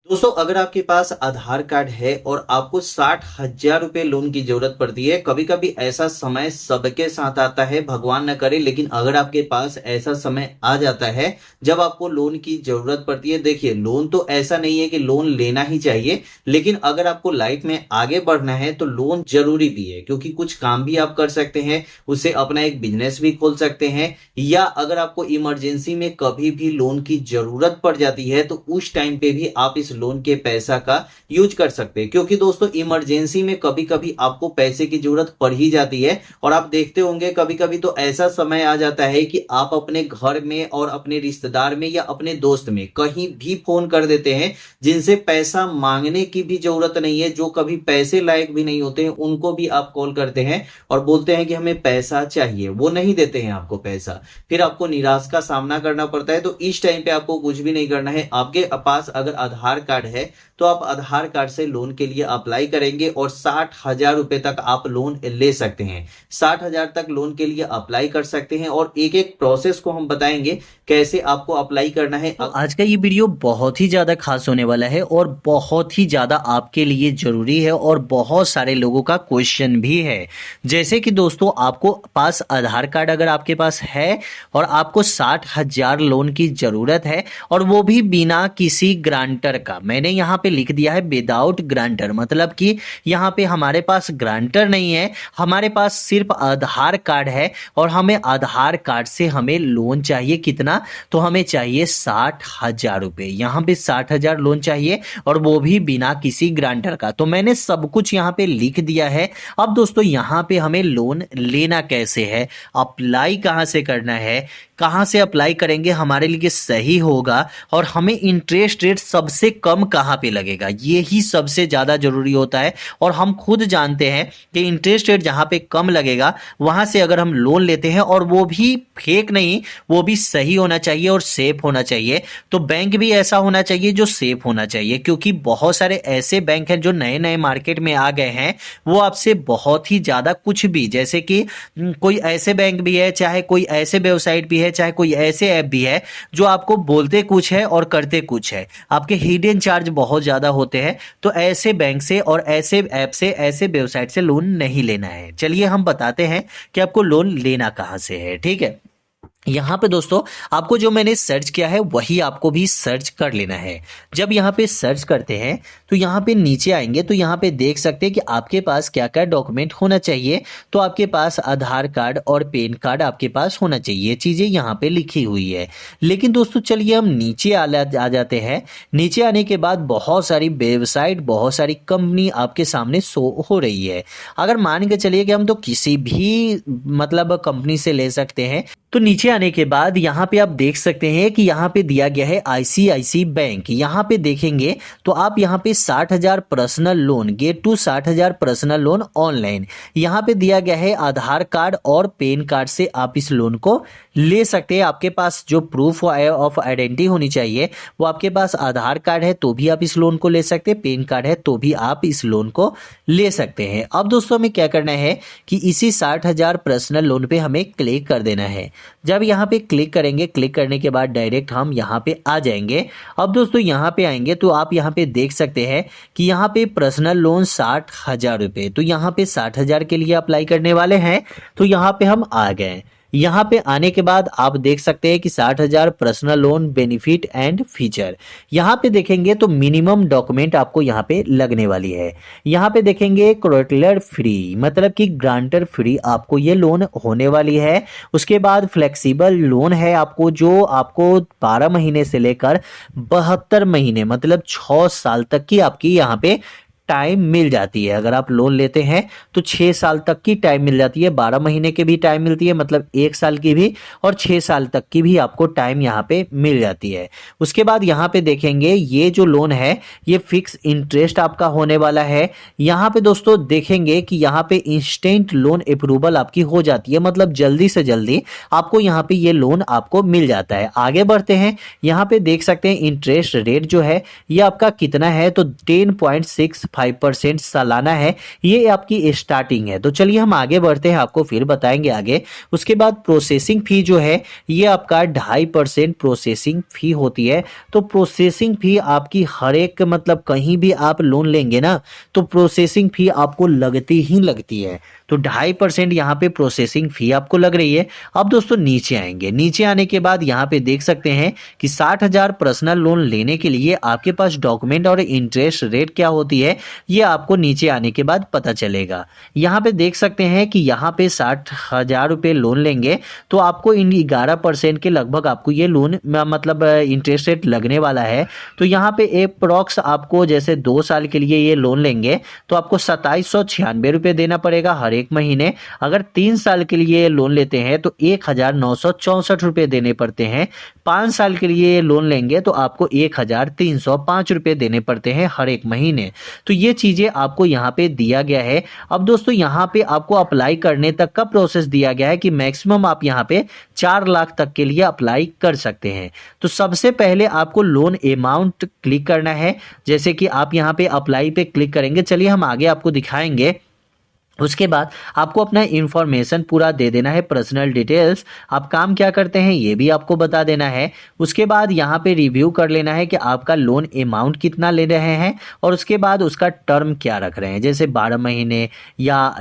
दोस्तों, अगर आपके पास आधार कार्ड है और आपको 60,000 रुपए लोन की जरूरत पड़ती है। कभी कभी ऐसा समय सबके साथ आता है, भगवान न करे, लेकिन अगर आपके पास ऐसा समय आ जाता है जब आपको लोन की जरूरत पड़ती है। देखिए, लोन तो ऐसा नहीं है कि लोन लेना ही चाहिए, लेकिन अगर आपको लाइफ में आगे बढ़ना है तो लोन जरूरी भी है, क्योंकि कुछ काम भी आप कर सकते हैं, उससे अपना एक बिजनेस भी खोल सकते हैं, या अगर आपको इमरजेंसी में कभी भी लोन की जरूरत पड़ जाती है तो उस टाइम पे भी आप इस लोन के पैसा का यूज कर सकते हैं। क्योंकि दोस्तों, इमरजेंसी में कभी कभी आपको पैसे की जरूरत पड़ ही जाती है, और आप देखते होंगे कभी कभी तो ऐसा समय आ जाता है कि आप अपने घर में और अपने रिश्तेदार में या अपने दोस्त में कहीं भी फोन कर देते हैं, जिनसे पैसा मांगने की भी जरूरत नहीं है, जो कभी पैसे लायक भी नहीं होते हैं, उनको भी आप कॉल करते हैं और बोलते हैं कि हमें पैसा चाहिए। वो नहीं देते हैं आपको पैसा, फिर आपको निराश का सामना करना पड़ता है। तो इस टाइम पे आपको कुछ भी नहीं करना है। आपके पास अगर आधार कार्ड है तो आप आधार कार्ड से लोन के लिए अप्लाई करेंगे और 60,000 रुपए तक आप लोन ले सकते हैं। 60,000 तक लोन के लिए अप्लाई कर सकते हैं, और एक एक प्रोसेस को हम बताएंगे कैसे आपको अप्लाई करना है। तो आज का ये वीडियो बहुत ही ज़्यादा खास होने वाला है और बहुत ही ज़्यादा आपके लिए ज़रूरी है, और बहुत सारे लोगों का क्वेश्चन भी है। जैसे कि दोस्तों, आपको पास आधार कार्ड अगर आपके पास है और आपको 60,000 लोन की ज़रूरत है, और वो भी बिना किसी ग्रांटर का, मैंने यहाँ पे लिख दिया है विदाउट ग्रांटर, मतलब कि यहाँ पे हमारे पास ग्रांटर नहीं है, हमारे पास सिर्फ आधार कार्ड है, और हमें आधार कार्ड से हमें लोन चाहिए। कितना? तो हमें चाहिए 60,000 रुपए। यहाँ पे 60,000 लोन चाहिए, और वो भी बिना किसी ग्रांटर का। तो मैंने सब कुछ यहाँ पे लिख दिया है। अब दोस्तों, यहाँ पे हमें लोन लेना कैसे है, अप्लाई कहाँ से करना है, कहाँ से अप्लाई करेंगे हमारे लिए सही होगा, और हमें इंटरेस्ट रेट सबसे कम कहाँ पे लगेगा, ये ही सबसे ज़्यादा जरूरी होता है। और हम खुद जानते हैं कि इंटरेस्ट रेट जहाँ पे कम लगेगा वहाँ से अगर हम लोन लेते हैं, और वो भी फेक नहीं, वो भी सही होना चाहिए और सेफ होना चाहिए। तो बैंक भी ऐसा होना चाहिए जो सेफ होना चाहिए, क्योंकि बहुत सारे ऐसे बैंक हैं जो नए नए मार्केट में आ गए हैं, वो आपसे बहुत ही ज़्यादा कुछ भी, जैसे कि कोई ऐसे बैंक भी है, चाहे कोई ऐसे वेबसाइट भी है, चाहे कोई ऐसे ऐप भी है, जो आपको बोलते कुछ है और करते कुछ है, आपके हिडन चार्ज बहुत ज़्यादा होते हैं। तो ऐसे बैंक से और ऐसे ऐप से, ऐसे वेबसाइट से लोन नहीं लेना है। चलिए हम बताते हैं कि आपको लोन लेना कहाँ से है, ठीक है। यहाँ पे दोस्तों, आपको जो मैंने सर्च किया है वही आपको भी सर्च कर लेना है। जब यहाँ पे सर्च करते हैं तो यहाँ पे नीचे आएंगे तो यहाँ पे देख सकते हैं कि आपके पास क्या क्या डॉक्यूमेंट होना चाहिए। तो आपके पास आधार कार्ड और पैन कार्ड आपके पास होना चाहिए, ये चीज़ें यहाँ पे लिखी हुई है। लेकिन दोस्तों, चलिए हम नीचे आ जाते हैं। नीचे आने के बाद बहुत सारी वेबसाइट, बहुत सारी कंपनी आपके सामने शो हो रही है। अगर मान के चलिए कि हम तो किसी भी मतलब कंपनी से ले सकते हैं। तो नीचे आने के बाद यहाँ पे आप देख सकते हैं कि यहाँ पे दिया गया है आईसीआईसी बैंक। यहाँ पे देखेंगे तो आप यहाँ पे 60,000 personal loan, get to 60,000 personal loan online, यहाँ पे दिया गया है आधार कार्ड और पैन कार्ड से आप इस लोन को ले सकते हैं। आपके पास जो प्रूफ ऑफ आइडेंटिटी होनी चाहिए, वो आपके पास आधार कार्ड है तो भी आप इस लोन को ले सकते हैं, पैन कार्ड है तो भी आप इस लोन को ले सकते हैं। अब दोस्तों, हमें क्या करना है कि इसी 60,000 पर्सनल लोन पे हमें क्लिक कर देना है। जब यहाँ पे क्लिक करेंगे, क्लिक करने के बाद डायरेक्ट हम यहाँ पे आ जाएंगे। अब दोस्तों, यहाँ पे आएंगे तो आप यहाँ पे देख सकते हैं कि यहाँ पे पर्सनल लोन 60,000 रुपये, तो यहाँ पे 60,000 के लिए अप्लाई करने वाले हैं। तो यहाँ पे हम आ गए। यहाँ पे आने के बाद आप देख सकते हैं कि 60,000 personal loan benefit and feature, यहाँ पे देखेंगे तो मिनिमम डॉक्यूमेंट आपको यहाँ पे लगने वाली है। यहाँ पे देखेंगे कोलेटरल फ्री, मतलब कि ग्रांटर फ्री आपको ये लोन होने वाली है। उसके बाद फ्लेक्सिबल लोन है आपको, जो आपको 12 महीने से लेकर 72 महीने, मतलब 6 साल तक की आपकी यहाँ पे टाइम मिल जाती है। अगर आप लोन लेते हैं तो 6 साल तक की टाइम मिल जाती है, 12 महीने की भी टाइम मिलती है, मतलब 1 साल की भी, और 6 साल तक की भी आपको टाइम यहाँ पे मिल जाती है। उसके बाद यहाँ पे देखेंगे ये जो लोन है ये फिक्स इंटरेस्ट आपका होने वाला है। यहाँ पे दोस्तों देखेंगे कि यहाँ पे इंस्टेंट लोन अप्रूवल आपकी हो जाती है, मतलब जल्दी से जल्दी आपको यहाँ पे ये लोन आपको मिल जाता है। आगे बढ़ते हैं, यहाँ पे देख सकते हैं इंटरेस्ट रेट जो है ये आपका कितना है, तो 10.6 0.5% सालाना है, ये आपकी स्टार्टिंग है। तो चलिए हम आगे बढ़ते हैं, आपको फिर बताएंगे आगे। उसके बाद प्रोसेसिंग फी जो है ये आपका 2.5% प्रोसेसिंग फी होती है। तो प्रोसेसिंग फी आपकी हर एक मतलब कहीं भी आप लोन लेंगे ना तो प्रोसेसिंग फी आपको लगती ही लगती है। तो 2.5% यहाँ पे प्रोसेसिंग फी आपको लग रही है। अब दोस्तों नीचे आएंगे, नीचे आने के बाद यहाँ पे देख सकते हैं कि 60,000 पर्सनल लोन लेने के लिए आपके पास डॉक्यूमेंट और इंटरेस्ट रेट क्या होती है ये आपको नीचे आने के बाद पता चलेगा। यहाँ पे देख सकते हैं कि यहाँ पे 60,000 रुपये लोन लेंगे तो आपको इन 11% के लगभग आपको ये लोन मतलब इंटरेस्ट रेट लगने वाला है। तो यहाँ पे अप्रॉक्स आपको जैसे 2 साल के लिए ये लोन लेंगे तो आपको 2796 रुपये देना पड़ेगा हर एक महीने। अगर 3 साल के लिए लोन लेते हैं तो 1964 रुपये देने पड़ते हैं। 5 साल के लिए लोन लेंगे तो आपको 1305 रुपये देने पड़ते हैं हर एक महीने। तो ये चीजें आपको यहाँ पे दिया गया है। अब दोस्तों यहाँ पे आपको अप्लाई करने तक का प्रोसेस दिया गया है कि मैक्सिमम आप यहाँ पे 4 लाख तक के लिए अप्लाई कर सकते हैं। तो सबसे पहले आपको लोन अमाउंट क्लिक करना है, जैसे कि आप यहाँ पे अप्लाई पे क्लिक करेंगे। चलिए हम आगे आपको दिखाएंगे। उसके बाद आपको अपना इंफॉर्मेशन पूरा दे देना है, पर्सनल डिटेल्स, आप काम क्या करते हैं ये भी आपको बता देना है। उसके बाद यहाँ पे रिव्यू कर लेना है कि आपका लोन अमाउंट कितना ले रहे हैं और उसके बाद उसका टर्म क्या रख रहे हैं, जैसे 12 महीने या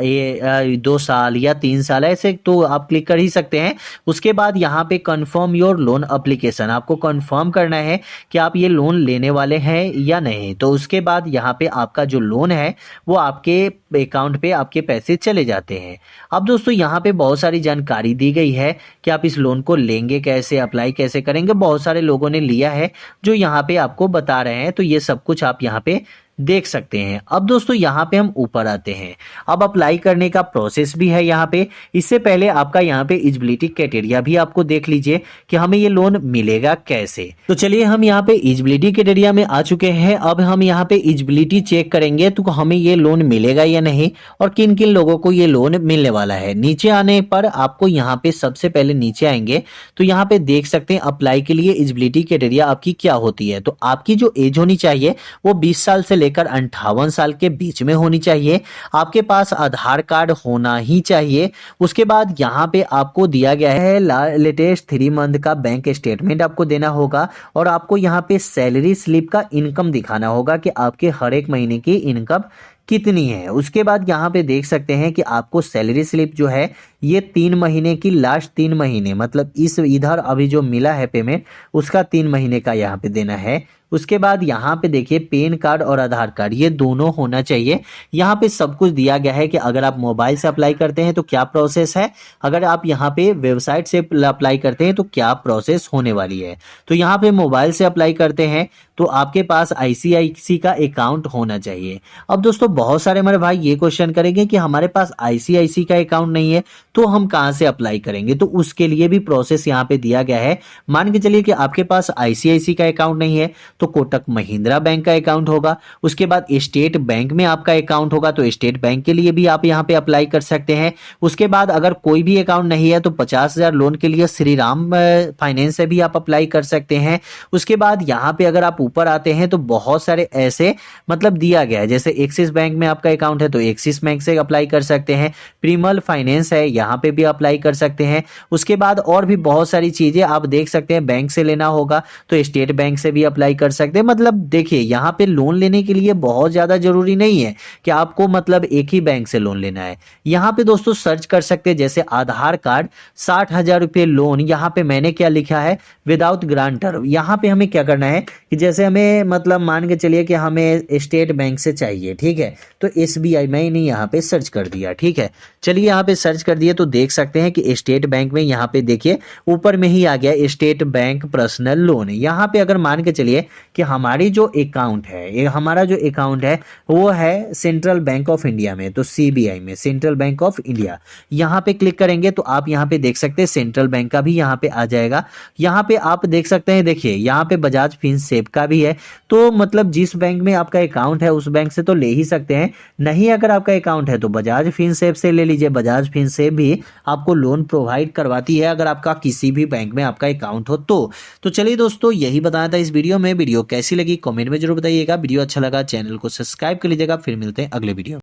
2 साल या 3 साल, ऐसे तो आप क्लिक कर ही सकते हैं। उसके बाद यहाँ पे कन्फर्म योर लोन अप्लीकेशन, आपको कन्फर्म करना है कि आप ये लोन लेने वाले हैं या नहीं। तो उसके बाद यहाँ पे आपका जो लोन है वो आपके अकाउंट पे आपके पैसे चले जाते हैं। अब दोस्तों यहाँ पे बहुत सारी जानकारी दी गई है कि आप इस लोन को लेंगे कैसे, अप्लाई कैसे करेंगे। बहुत सारे लोगों ने लिया है जो यहाँ पे आपको बता रहे हैं, तो ये सब कुछ आप यहाँ पे देख सकते हैं। अब दोस्तों यहाँ पे हम ऊपर आते हैं, अब अप्लाई करने का प्रोसेस भी है यहाँ पे। इससे पहले आपका यहाँ पे एलिजिबिलिटी क्राइटेरिया भी आपको देख लीजिए कि हमें ये लोन मिलेगा कैसे। तो चलिए हम यहाँ पे एलिजिबिलिटी क्राइटेरिया में आ चुके हैं। अब हम यहाँ पे एलिजिबिलिटी चेक करेंगे तो हमें ये लोन मिलेगा या नहीं और किन किन लोगों को ये लोन मिलने वाला है। नीचे आने पर आपको यहाँ पे सबसे पहले नीचे आएंगे तो यहाँ पे देख सकते हैं अप्लाई के लिए एलिजिबिलिटी क्राइटेरिया आपकी क्या होती है। तो आपकी जो एज होनी चाहिए वो 20 साल से लेकर 58 साल के बीच में होनी चाहिए। आपके पास आधार कार्ड होना ही चाहिए। उसके बाद यहाँ पे आपको दिया गया है लेटेस्ट 3 मंथ का बैंक स्टेटमेंट आपको देना होगा और आपको यहाँ पे सैलरी स्लिप का इनकम दिखाना होगा कि आपके हर एक महीने की इनकम कितनी है। उसके बाद यहाँ पे देख सकते हैं कि आपको सैलरी स्लिप जो है ये 3 महीने की लास्ट 3 महीने मतलब इस इधर अभी जो मिला है पेमेंट उसका 3 महीने का यहाँ पे देना है। उसके बाद यहाँ पे देखिए पैन कार्ड और आधार कार्ड ये दोनों होना चाहिए। यहाँ पे सब कुछ दिया गया है कि अगर आप मोबाइल से अप्लाई करते हैं तो क्या प्रोसेस है, अगर आप यहाँ पे वेबसाइट से अप्लाई करते हैं तो क्या प्रोसेस होने वाली है। तो यहाँ पे मोबाइल से अप्लाई करते हैं तो आपके पास ICICI का अकाउंट होना चाहिए। अब दोस्तों बहुत सारे हमारे भाई ये क्वेश्चन करेंगे कि हमारे पास ICICI का अकाउंट नहीं है तो हम कहाँ से अप्लाई करेंगे। तो उसके लिए भी प्रोसेस यहाँ पे दिया गया है। मान के चलिए कि आपके पास ICICI का अकाउंट नहीं है तो कोटक महिंद्रा बैंक का अकाउंट होगा। उसके बाद स्टेट बैंक में आपका अकाउंट होगा तो स्टेट बैंक के लिए भी आप यहाँ पे अप्लाई कर सकते हैं। उसके बाद अगर कोई भी अकाउंट नहीं है तो 50,000 लोन के लिए श्री राम फाइनेंस से भी आप अप्लाई कर सकते हैं। उसके बाद यहाँ पे अगर आप ऊपर आते हैं तो बहुत सारे ऐसे मतलब दिया गया है, जैसे एक्सिस बैंक में आपका अकाउंट है तो एक्सिस बैंक से अप्लाई कर सकते हैं। प्रीमल फाइनेंस है यहाँ पे भी अप्लाई कर सकते हैं। उसके बाद और भी बहुत सारी चीजें आप देख सकते हैं। बैंक से लेना होगा तो स्टेट बैंक से भी अप्लाई कर सकते हैं। मतलब देखिए यहाँ पे लोन लेने के लिए बहुत ज्यादा जरूरी नहीं है कि आपको मतलब एक ही बैंक से लोन लेना है। यहाँ पे दोस्तों सर्च कर सकते हैं, जैसे आधार कार्ड 60,000 रुपये लोन। यहाँ पे मैंने क्या लिखा है विदाउट ग्रांटर। यहाँ पे हमें क्या करना है कि जैसे हमें मतलब मान के चलिए कि हमें स्टेट बैंक से चाहिए, ठीक है, तो SBI मैंने यहाँ पे सर्च कर दिया, ठीक है। चलिए यहाँ पे सर्च कर दिए तो देख सकते हैं कि स्टेट बैंक में यहाँ पे देखिए ऊपर में ही आ गया स्टेट बैंक पर्सनल लोन। यहाँ पे अगर मान के चलिए कि हमारी जो अकाउंट है हमारा जो अकाउंट है वो है सेंट्रल बैंक ऑफ इंडिया में, तो CBI में सेंट्रल बैंक ऑफ इंडिया, यहाँ पे क्लिक करेंगे तो आप यहाँ पे देख सकते हैं सेंट्रल बैंक का भी यहाँ पे आ जाएगा। यहाँ पे आप देख सकते हैं, देखिए यहाँ पे बजाज फिनसेव का भी है। तो मतलब जिस बैंक में आपका अकाउंट है उस बैंक से तो ले ही सकते हैं, नहीं अगर आपका अकाउंट है तो बजाज फिनसेव से ले लीजिए। बजाज फिनसेव भी आपको लोन प्रोवाइड करवाती है अगर आपका किसी भी बैंक में आपका अकाउंट हो तो चलिए दोस्तों यही बताया था इस वीडियो में। वीडियो कैसी लगी कमेंट में जरूर बताइएगा। वीडियो अच्छा लगा चैनल को सब्सक्राइब कर लीजिएगा। फिर मिलते हैं अगले वीडियो।